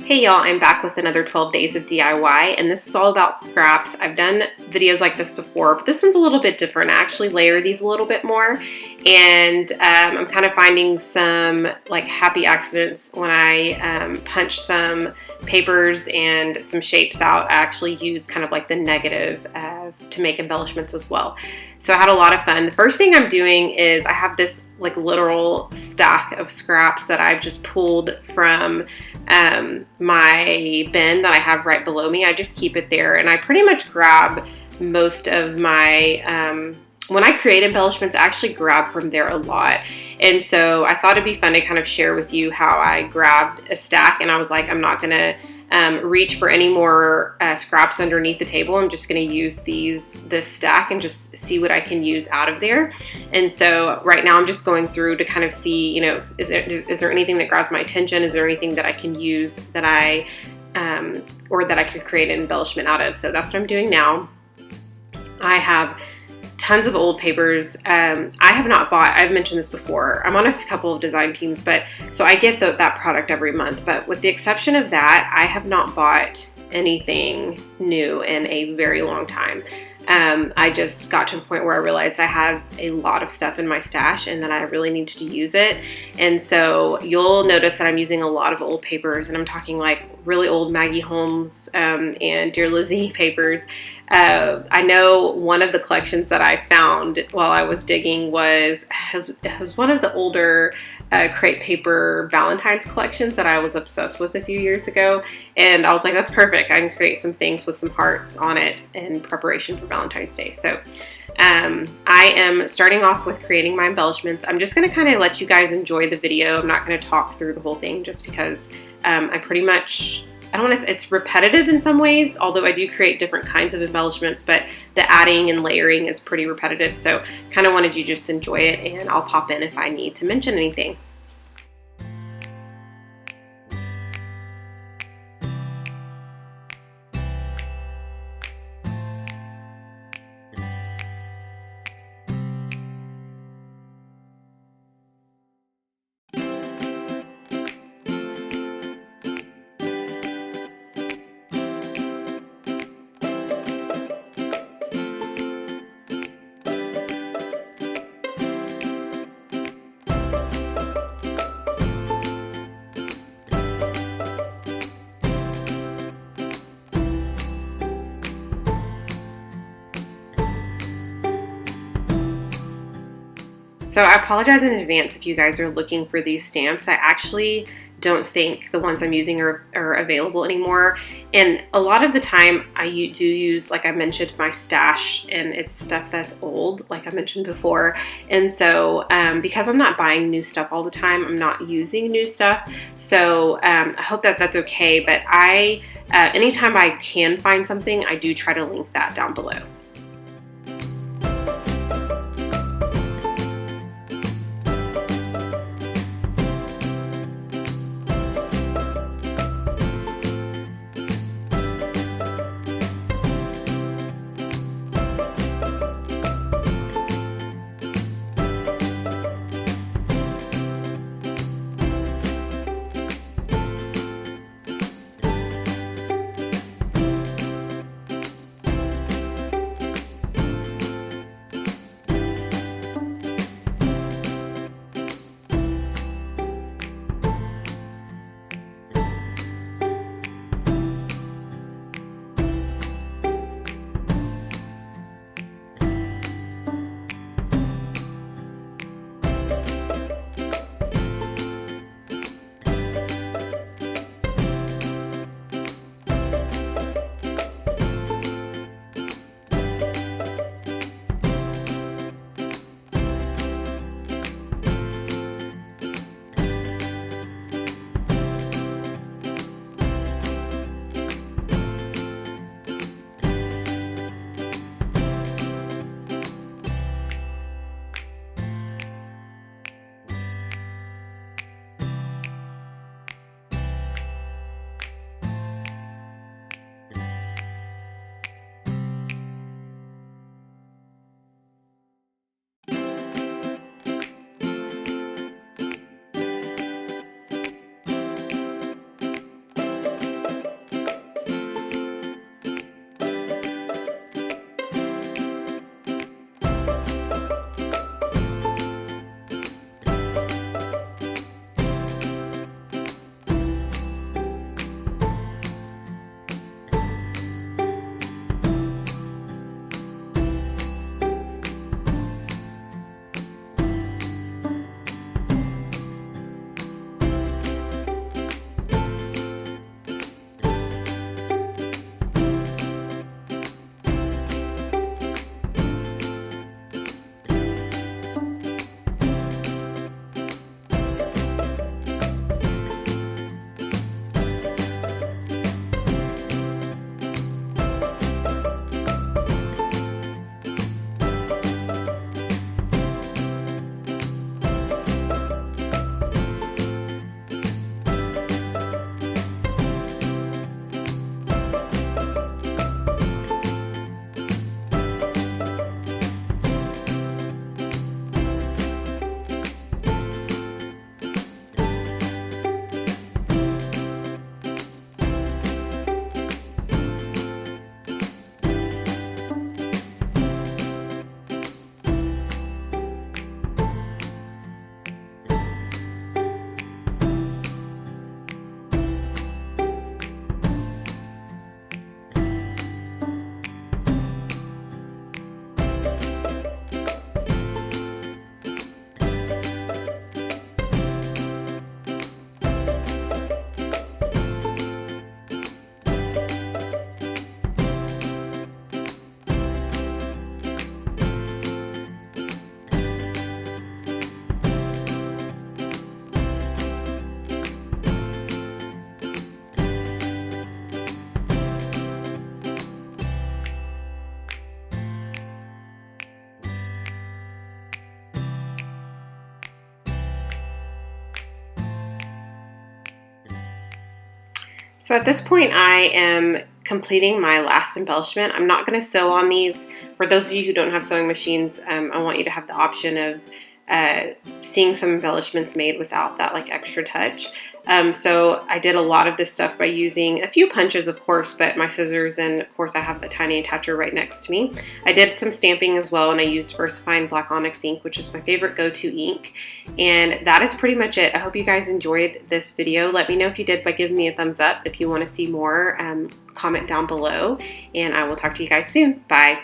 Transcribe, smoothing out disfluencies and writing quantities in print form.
Hey y'all, I'm back with another 12 days of DIY, and this is all about scraps. I've done videos like this before, but this one's a little bit different. I actually layer these a little bit more, and I'm kind of finding some like happy accidents when I punch some papers and some shapes out. I actually use kind of like the negative to make embellishments as well. So I had a lot of fun. The first thing I'm doing is I have this like literal stack of scraps that I've just pulled from my bin that I have right below me. I just keep it there, and I pretty much grab most of my when I create embellishments, I actually grab from there a lot. And so I thought it'd be fun to kind of share with you how I grabbed a stack, and I was like, I'm not gonna reach for any more scraps underneath the table. I'm just going to use this stack and just see what I can use out of there. And so right now I'm just going through to kind of see, you know, is there anything that grabs my attention? Is there anything that I can use that or that I could create an embellishment out of? So that's what I'm doing now. I have tons of old papers. I have not bought, I've mentioned this before, I'm on a couple of design teams, but so I get that product every month, but with the exception of that, I have not bought anything new in a very long time. I just got to the point where I realized I had a lot of stuff in my stash and that I really needed to use it. And so you'll notice that I'm using a lot of old papers, and I'm talking like really old Maggie Holmes and Dear Lizzie papers. I know one of the collections that I found while I was digging was one of the older crepe paper Valentine's collections that I was obsessed with a few years ago, and I was like, that's perfect. I can create some things with some hearts on it in preparation for Valentine's Day. So I am starting off with creating my embellishments. I'm just going to kind of let you guys enjoy the video. I'm not going to talk through the whole thing just because I pretty much, I don't want to, it's repetitive in some ways, although I do create different kinds of embellishments, but the adding and layering is pretty repetitive. So kind of wanted you just to enjoy it, and I'll pop in if I need to mention anything. So I apologize in advance if you guys are looking for these stamps. I actually don't think the ones I'm using are available anymore. And a lot of the time I do use, like I mentioned, my stash, and it's stuff that's old, like I mentioned before. And so because I'm not buying new stuff all the time, I'm not using new stuff. So I hope that that's okay. But anytime I can find something, I do try to link that down below. So at this point, I am completing my last embellishment. I'm not going to sew on these. For those of you who don't have sewing machines, I want you to have the option of seeing some embellishments made without that like extra touch. So I did a lot of this stuff by using a few punches, of course, but my scissors, and of course I have the tiny attacher right next to me. I did some stamping as well, and I used VersaFine Black Onyx ink, which is my favorite go-to ink. And that is pretty much it. I hope you guys enjoyed this video. Let me know if you did by giving me a thumbs up. If you want to see more, comment down below, and I will talk to you guys soon. Bye.